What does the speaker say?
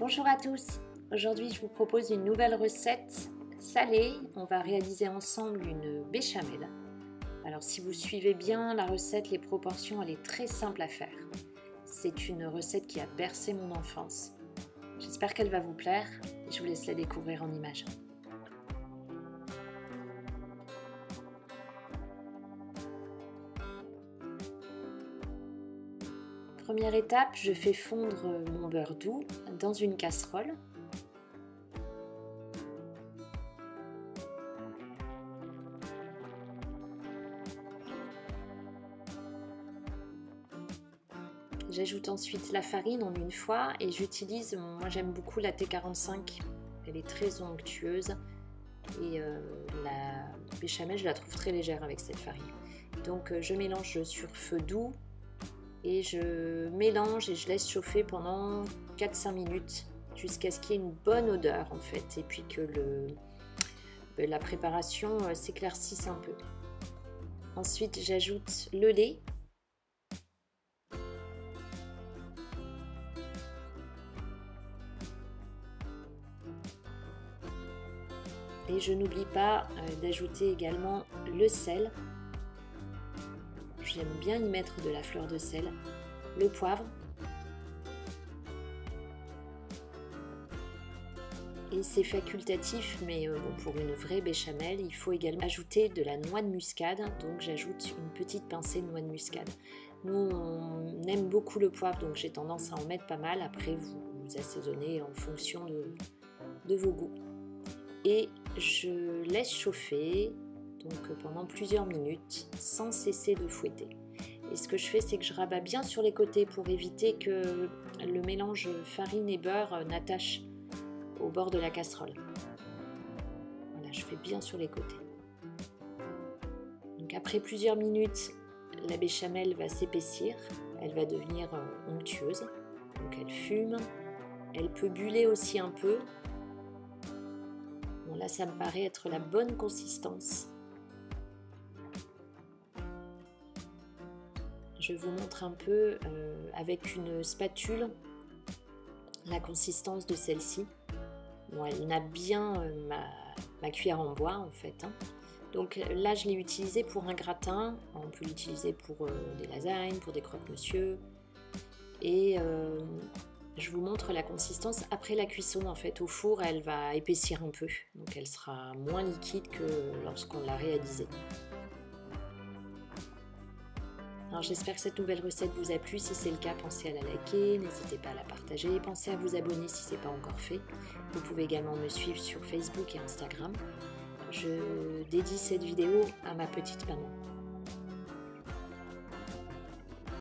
Bonjour à tous, aujourd'hui je vous propose une nouvelle recette salée. On va réaliser ensemble une béchamel. Alors si vous suivez bien la recette, les proportions, elle est très simple à faire. C'est une recette qui a bercé mon enfance. J'espère qu'elle va vous plaire et je vous laisse la découvrir en images. Première étape, je fais fondre mon beurre doux dans une casserole. J'ajoute ensuite la farine en une fois et j'utilise, moi j'aime beaucoup la T45, elle est très onctueuse et la béchamel je la trouve très légère avec cette farine. Donc je mélange sur feu doux et je mélange et je laisse chauffer pendant 4-5 minutes jusqu'à ce qu'il y ait une bonne odeur en fait et puis que la préparation s'éclaircisse un peu. Ensuite j'ajoute le lait. Et je n'oublie pas d'ajouter également le sel. J'aime bien y mettre de la fleur de sel, le poivre. Et c'est facultatif, mais pour une vraie béchamel, il faut également ajouter de la noix de muscade. Donc j'ajoute une petite pincée de noix de muscade. Nous, on aime beaucoup le poivre, donc j'ai tendance à en mettre pas mal. Après, vous assaisonnez en fonction de vos goûts. Et je laisse chauffer donc pendant plusieurs minutes sans cesser de fouetter. Et ce que je fais, c'est que je rabats bien sur les côtés pour éviter que le mélange farine et beurre n'attache au bord de la casserole. Voilà, je fais bien sur les côtés. Donc après plusieurs minutes, la béchamel va s'épaissir, elle va devenir onctueuse. Donc elle fume, elle peut buller aussi un peu. Bon, là, ça me paraît être la bonne consistance. Je vous montre un peu avec une spatule la consistance de celle-ci. Bon, elle n'a bien ma cuillère en bois en fait. Donc là, je l'ai utilisée pour un gratin. On peut l'utiliser pour des lasagnes, pour des croque-monsieur. Et je vous montre la consistance après la cuisson. En fait, au four, elle va épaissir un peu. Donc elle sera moins liquide que lorsqu'on l'a réalisée. Alors j'espère que cette nouvelle recette vous a plu. Si c'est le cas, pensez à la liker, n'hésitez pas à la partager. Pensez à vous abonner si ce n'est pas encore fait. Vous pouvez également me suivre sur Facebook et Instagram. Je dédie cette vidéo à ma petite maman.